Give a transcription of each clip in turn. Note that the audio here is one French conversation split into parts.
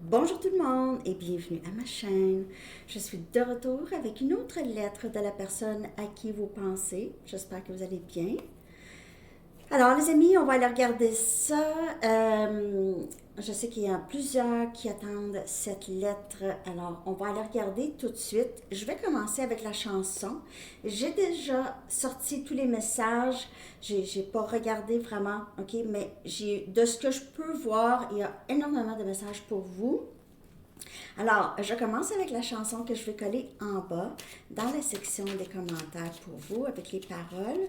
Bonjour tout le monde et bienvenue à ma chaîne. Je suis de retour avec une autre lettre de la personne à qui vous pensez. J'espère que vous allez bien. Alors les amis, on va aller regarder ça. Je sais qu'il y a plusieurs qui attendent cette lettre. Alors on va aller regarder tout de suite. Je vais commencer avec la chanson. J'ai déjà sorti tous les messages. J'ai pas regardé vraiment, ok, mais de ce que je peux voir, il y a énormément de messages pour vous. Alors, je commence avec la chanson que je vais coller en bas dans la section des commentaires pour vous avec les paroles.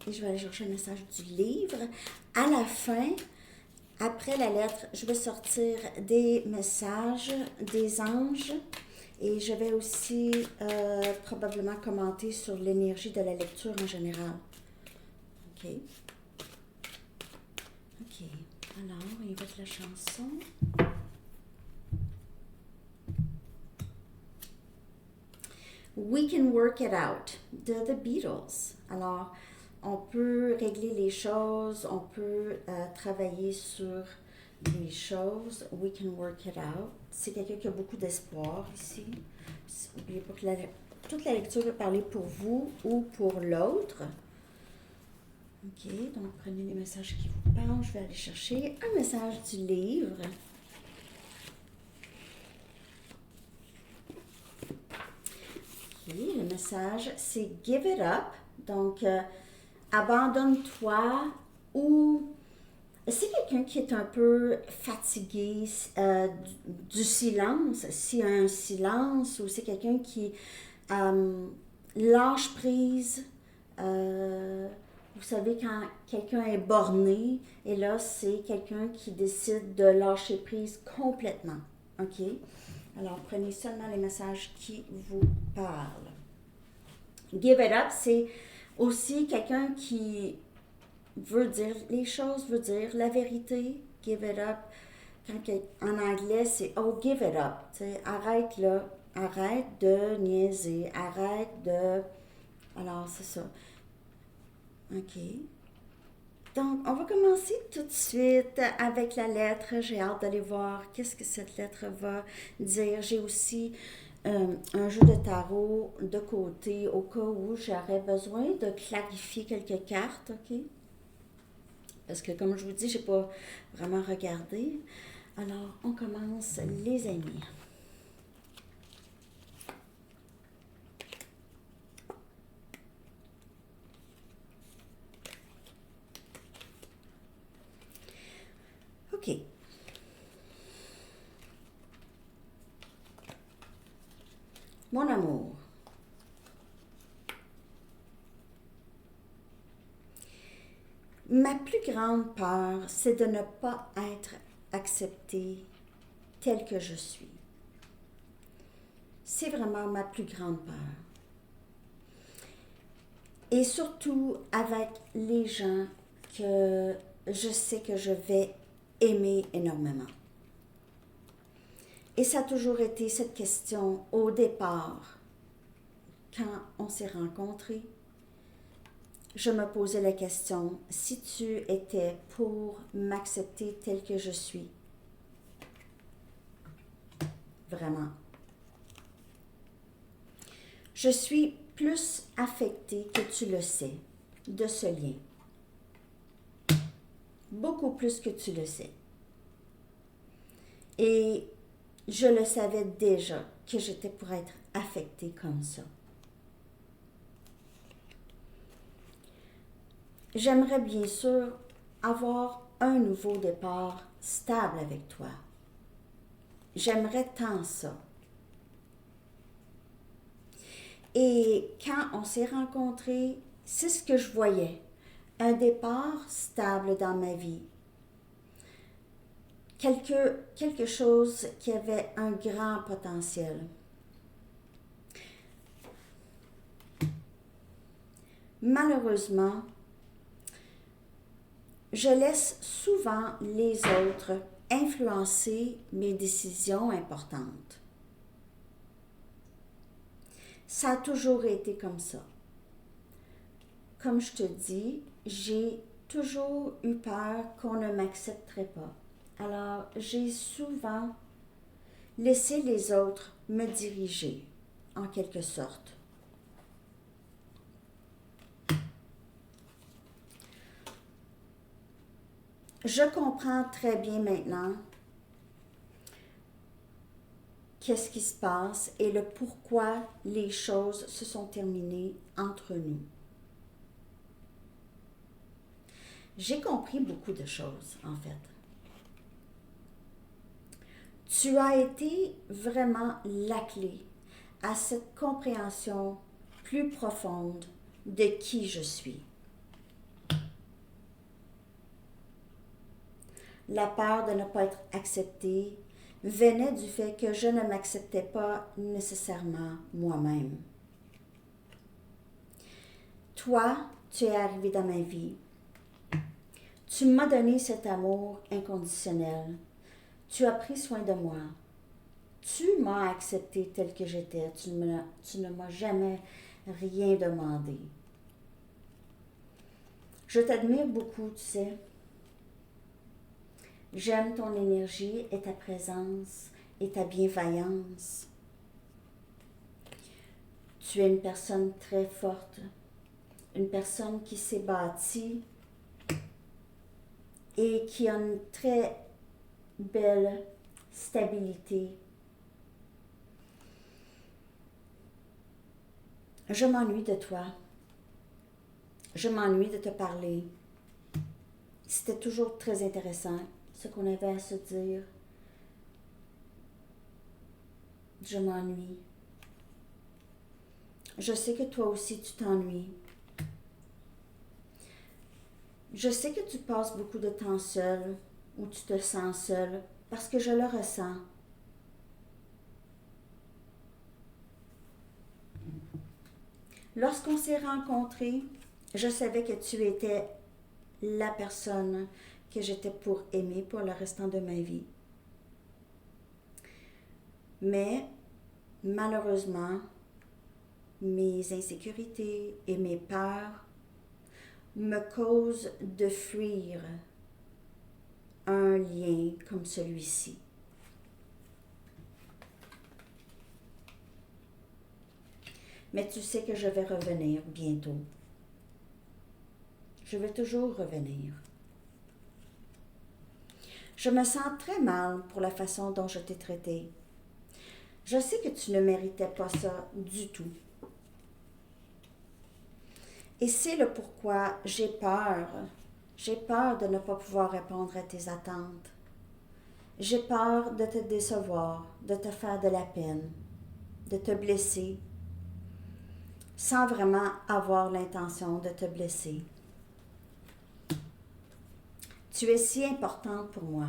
Et je vais aller chercher le message du livre. À la fin, après la lettre, je vais sortir des messages des anges et je vais aussi probablement commenter sur l'énergie de la lecture en général. OK. OK. Alors, on y va avec la chanson. We Can Work It Out de The Beatles. Alors, on peut régler les choses, on peut travailler sur les choses. We Can Work It Out. C'est quelqu'un qui a beaucoup d'espoir ici. N'oubliez pas que toute la lecture va parler pour vous ou pour l'autre. OK, donc prenez les messages qui vous parlent. Je vais aller chercher un message du livre. Le message, c'est Give It Up. Donc, abandonne-toi ou c'est quelqu'un qui est un peu fatigué du silence, s'il y a un silence, ou c'est quelqu'un qui lâche prise. Vous savez, quand quelqu'un est borné, et là, c'est quelqu'un qui décide de lâcher prise complètement. OK? Alors, prenez seulement les messages qui vous parlent. Give it up, c'est aussi quelqu'un qui veut dire les choses, veut dire la vérité. Give it up. En anglais, c'est oh, give it up. T'sais, arrête là. Arrête de niaiser. Arrête de. Alors, c'est ça. OK. Donc, on va commencer tout de suite avec la lettre. J'ai hâte d'aller voir qu'est-ce que cette lettre va dire. J'ai aussi un jeu de tarot de côté au cas où j'aurais besoin de clarifier quelques cartes, OK? Parce que comme je vous dis, j'ai pas vraiment regardé. Alors, on commence, les amis. OK. Mon amour. Ma plus grande peur, c'est de ne pas être acceptée telle que je suis. C'est vraiment ma plus grande peur. Et surtout avec les gens que je sais que je vais aimer énormément. Et ça a toujours été cette question au départ, quand on s'est rencontrés. Je me posais la question, si tu étais pour m'accepter tel que je suis, vraiment. Je suis plus affectée que tu le sais de ce lien. Beaucoup plus que tu le sais. Et je le savais déjà que j'étais pour être affectée comme ça. J'aimerais bien sûr avoir un nouveau départ stable avec toi. J'aimerais tant ça. Et quand on s'est rencontrés, c'est ce que je voyais. Un départ stable dans ma vie. Quelque chose qui avait un grand potentiel. Malheureusement, je laisse souvent les autres influencer mes décisions importantes. Ça a toujours été comme ça. Comme je te dis, j'ai toujours eu peur qu'on ne m'accepterait pas. Alors, j'ai souvent laissé les autres me diriger, en quelque sorte. Je comprends très bien maintenant qu'est-ce qui se passe et le pourquoi les choses se sont terminées entre nous. J'ai compris beaucoup de choses, en fait. Tu as été vraiment la clé à cette compréhension plus profonde de qui je suis. La peur de ne pas être acceptée venait du fait que je ne m'acceptais pas nécessairement moi-même. Toi, tu es arrivé dans ma vie. Tu m'as donné cet amour inconditionnel. Tu as pris soin de moi. Tu m'as accepté tel que j'étais. Tu ne m'as jamais rien demandé. Je t'admire beaucoup, tu sais. J'aime ton énergie et ta présence et ta bienveillance. Tu es une personne très forte, une personne qui s'est bâtie et qui a une très belle stabilité. Je m'ennuie de toi. Je m'ennuie de te parler. C'était toujours très intéressant ce qu'on avait à se dire. Je m'ennuie. Je sais que toi aussi tu t'ennuies. Je sais que tu passes beaucoup de temps seul ou tu te sens seul parce que je le ressens. Lorsqu'on s'est rencontrés, je savais que tu étais la personne que j'étais pour aimer pour le restant de ma vie. Mais malheureusement, mes insécurités et mes peurs me causent de fuir un lien comme celui-ci. Mais tu sais que je vais revenir bientôt. Je vais toujours revenir. Je me sens très mal pour la façon dont je t'ai traité. Je sais que tu ne méritais pas ça du tout. Et c'est le pourquoi j'ai peur. J'ai peur de ne pas pouvoir répondre à tes attentes. J'ai peur de te décevoir, de te faire de la peine, de te blesser, sans vraiment avoir l'intention de te blesser. Tu es si importante pour moi.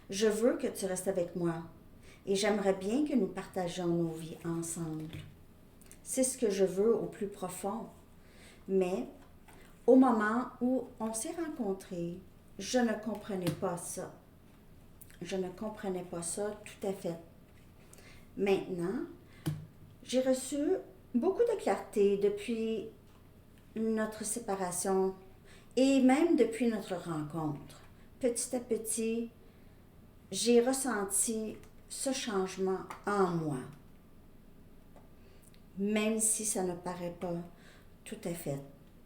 Je veux que tu restes avec moi et j'aimerais bien que nous partagions nos vies ensemble. C'est ce que je veux au plus profond. Mais au moment où on s'est rencontrés, je ne comprenais pas ça. Je ne comprenais pas ça tout à fait. Maintenant, j'ai reçu beaucoup de clarté depuis notre séparation et même depuis notre rencontre. Petit à petit, j'ai ressenti ce changement en moi, même si ça ne paraît pas tout à fait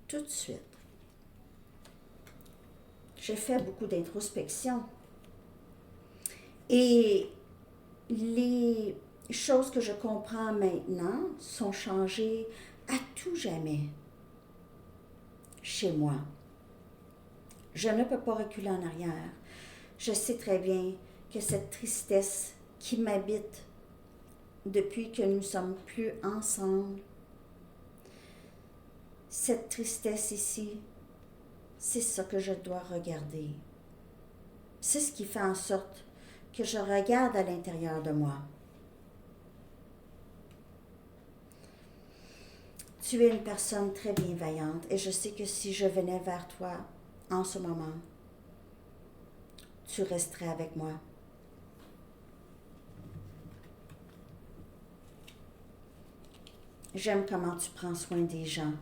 tout de suite. J'ai fait beaucoup d'introspection et les choses que je comprends maintenant sont changées à tout jamais chez moi. Je ne peux pas reculer en arrière. Je sais très bien que cette tristesse qui m'habite depuis que nous ne sommes plus ensemble, cette tristesse ici, c'est ça que je dois regarder. C'est ce qui fait en sorte que je regarde à l'intérieur de moi. Tu es une personne très bienveillante et je sais que si je venais vers toi en ce moment, tu resterais avec moi. J'aime comment tu prends soin des gens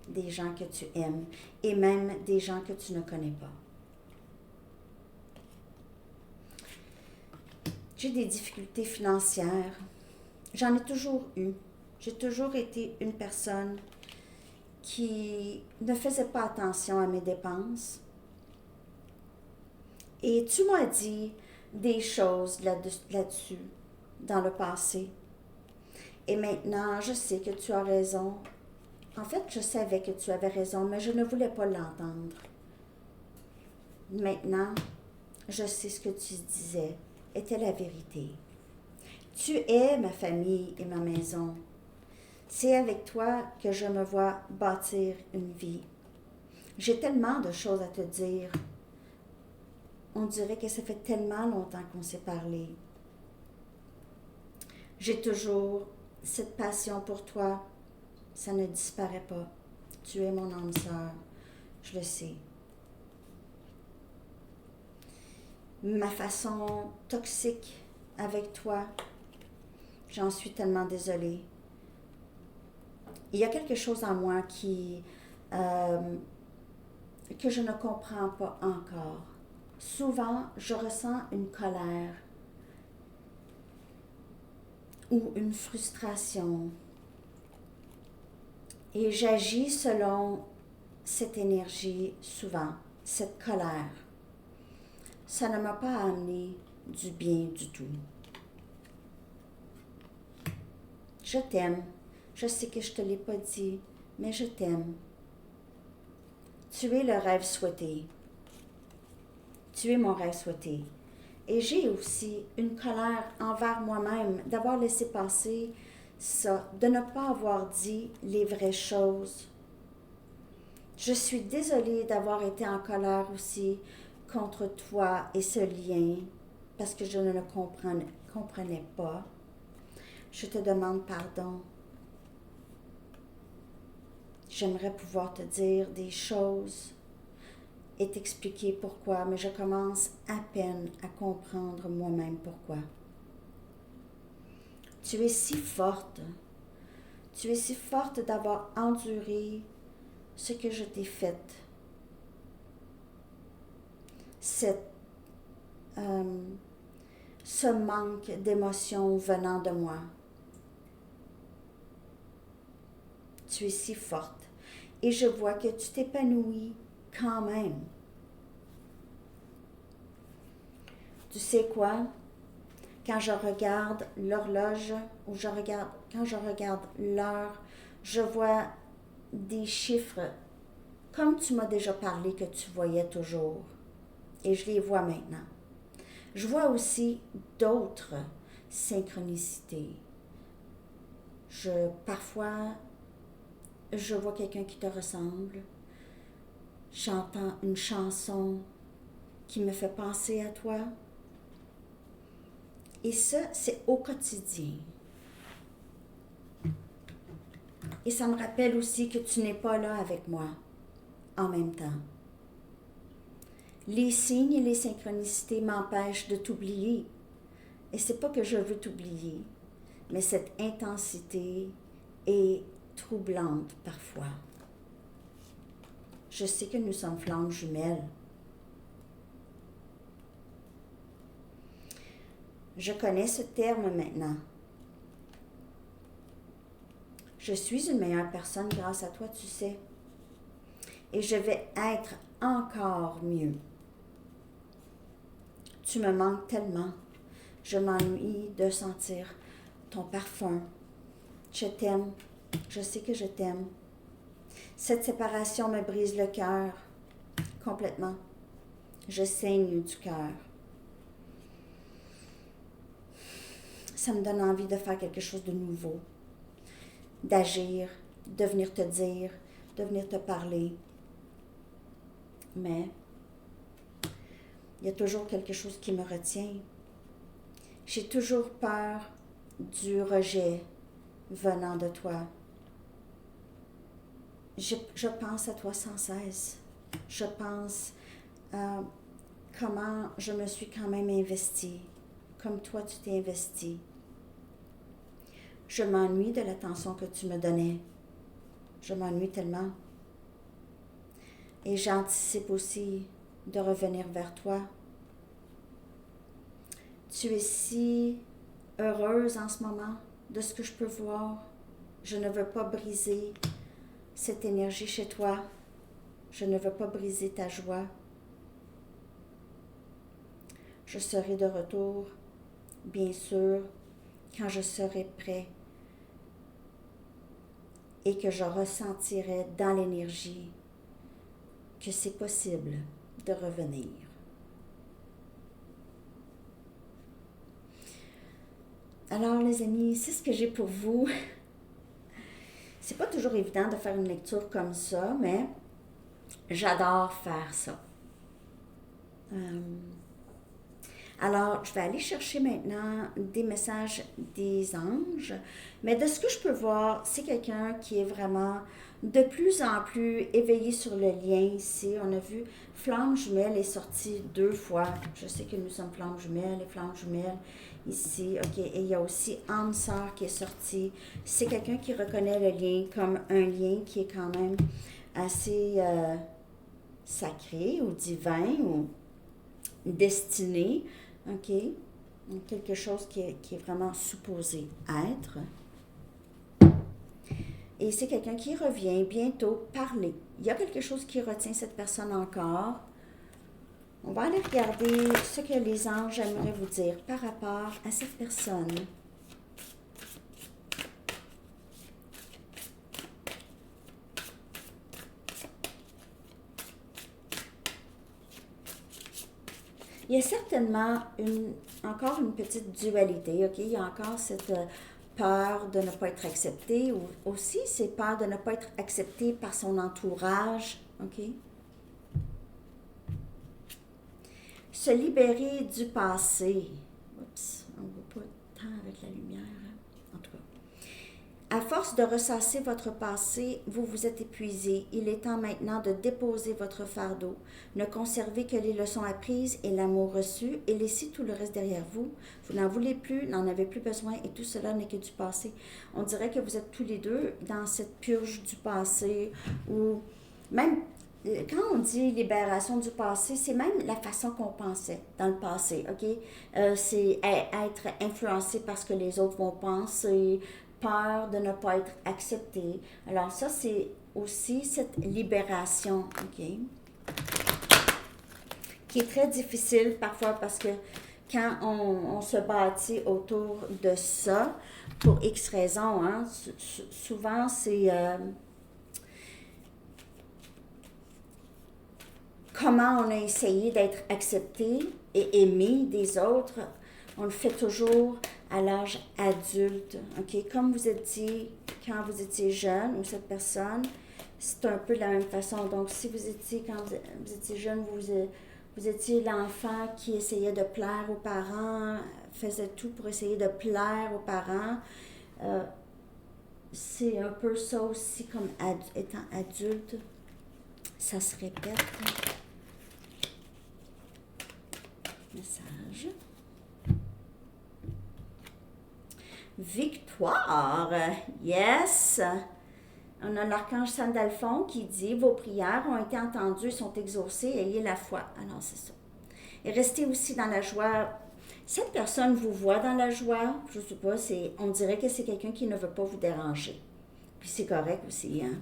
que tu aimes et même des gens que tu ne connais pas. J'ai des difficultés financières. J'en ai toujours eu. J'ai toujours été une personne qui ne faisait pas attention à mes dépenses. Et tu m'as dit des choses là-dessus dans le passé. Et maintenant, je sais que tu as raison. En fait, je savais que tu avais raison, mais je ne voulais pas l'entendre. Maintenant, je sais ce que tu disais était la vérité. Tu es ma famille et ma maison. C'est avec toi que je me vois bâtir une vie. J'ai tellement de choses à te dire. On dirait que ça fait tellement longtemps qu'on s'est parlé. J'ai toujours cette passion pour toi. Ça ne disparaît pas. Tu es mon âme sœur. Je le sais. Ma façon toxique avec toi, j'en suis tellement désolée. Il y a quelque chose en moi que je ne comprends pas encore. Souvent, je ressens une colère ou une frustration et j'agis selon cette énergie souvent, cette colère. Ça ne m'a pas amené du bien du tout. Je t'aime. Je sais que je ne te l'ai pas dit, mais je t'aime. Tu es le rêve souhaité. Tu es mon rêve souhaité. Et j'ai aussi une colère envers moi-même d'avoir laissé passer ça, de ne pas avoir dit les vraies choses. Je suis désolée d'avoir été en colère aussi contre toi et ce lien parce que je ne le comprenais pas. Je te demande pardon. J'aimerais pouvoir te dire des choses et t'expliquer pourquoi, mais je commence à peine à comprendre moi-même pourquoi. Tu es si forte. Tu es si forte d'avoir enduré ce que je t'ai fait. Ce manque d'émotion venant de moi. Tu es si forte. Et je vois que tu t'épanouis quand même. Tu sais quoi? Quand je regarde l'horloge ou quand je regarde l'heure, je vois des chiffres comme tu m'as déjà parlé que tu voyais toujours. Et je les vois maintenant. Je vois aussi d'autres synchronicités. Parfois, je vois quelqu'un qui te ressemble. J'entends une chanson qui me fait penser à toi. Et ça, c'est au quotidien. Et ça me rappelle aussi que tu n'es pas là avec moi en même temps. Les signes et les synchronicités m'empêchent de t'oublier. Et c'est pas que je veux t'oublier, mais cette intensité est troublante parfois. Je sais que nous sommes flammes jumelles. Je connais ce terme maintenant. Je suis une meilleure personne grâce à toi, tu sais. Et je vais être encore mieux. Tu me manques tellement. Je m'ennuie de sentir ton parfum. Je t'aime. Je sais que je t'aime. Cette séparation me brise le cœur complètement. Je saigne du cœur. Ça me donne envie de faire quelque chose de nouveau, d'agir, de venir te dire, de venir te parler. Mais il y a toujours quelque chose qui me retient. J'ai toujours peur du rejet venant de toi. Je pense à toi sans cesse. Je pense à comment je me suis quand même investie, comme toi tu t'es investi. Je m'ennuie de l'attention que tu me donnais. Je m'ennuie tellement. Et j'anticipe aussi de revenir vers toi. Tu es si heureuse en ce moment de ce que je peux voir. Je ne veux pas briser cette énergie chez toi. Je ne veux pas briser ta joie. Je serai de retour, bien sûr, quand je serai prêt et que je ressentirai dans l'énergie que c'est possible de revenir. Alors les amis, c'est ce que j'ai pour vous. C'est pas toujours évident de faire une lecture comme ça, mais j'adore faire ça. Alors, je vais aller chercher maintenant des messages des anges, mais de ce que je peux voir, c'est quelqu'un qui est vraiment de plus en plus éveillé sur le lien ici. On a vu Flamme Jumelle est sortie 2 fois. Je sais que nous sommes Flamme Jumelle et Flamme Jumelle ici. OK, et il y a aussi âme sœur qui est sortie. C'est quelqu'un qui reconnaît le lien comme un lien qui est quand même assez sacré ou divin ou destiné. OK? Donc, quelque chose qui est vraiment supposé être. Et c'est quelqu'un qui revient bientôt parler. Il y a quelque chose qui retient cette personne encore. On va aller regarder ce que les anges aimeraient vous dire par rapport à cette personne. Il y a certainement encore une petite dualité, OK? Il y a encore cette peur de ne pas être accepté, ou aussi c'est peur de ne pas être accepté par son entourage, OK? Se libérer du passé. Oups, on ne voit pas tant avec la lumière, hein? En tout cas. À force de ressasser votre passé, vous vous êtes épuisé. Il est temps maintenant de déposer votre fardeau. Ne conservez que les leçons apprises et l'amour reçu et laissez tout le reste derrière vous. Vous n'en voulez plus, n'en avez plus besoin et tout cela n'est que du passé. On dirait que vous êtes tous les deux dans cette purge du passé ou même quand on dit libération du passé, c'est même la façon qu'on pensait dans le passé, OK? C'est être influencé par ce que les autres vont penser, peur de ne pas être accepté. Alors ça, c'est aussi cette libération, OK? Qui est très difficile parfois parce que quand on se bâtit autour de ça, pour X raisons, hein, souvent c'est comment on a essayé d'être accepté et aimé des autres. On le fait toujours à l'âge adulte, OK? Comme vous êtes dit, quand vous étiez jeune, ou cette personne, c'est un peu de la même façon. Donc, si vous étiez, quand vous étiez jeune, vous étiez l'enfant qui essayait de plaire aux parents, faisait tout pour essayer de plaire aux parents, c'est un peu ça aussi, comme étant adulte, ça se répète. Message. Victoire, yes! On a l'archange Sandalphon qui dit « Vos prières ont été entendues et sont exaucées, ayez la foi. » Alors, c'est ça. Et restez aussi dans la joie. Cette personne vous voit dans la joie, je ne sais pas, on dirait que c'est quelqu'un qui ne veut pas vous déranger. Puis c'est correct aussi, hein?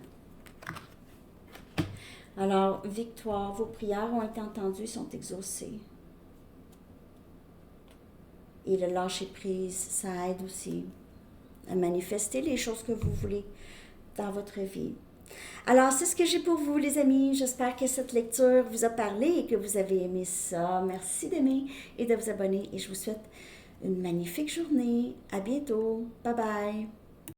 Alors, victoire, vos prières ont été entendues et sont exaucées. Et le lâcher-prise, ça aide aussi à manifester les choses que vous voulez dans votre vie. Alors, c'est ce que j'ai pour vous, les amis. J'espère que cette lecture vous a parlé et que vous avez aimé ça. Merci d'aimer et de vous abonner. Et je vous souhaite une magnifique journée. À bientôt. Bye bye.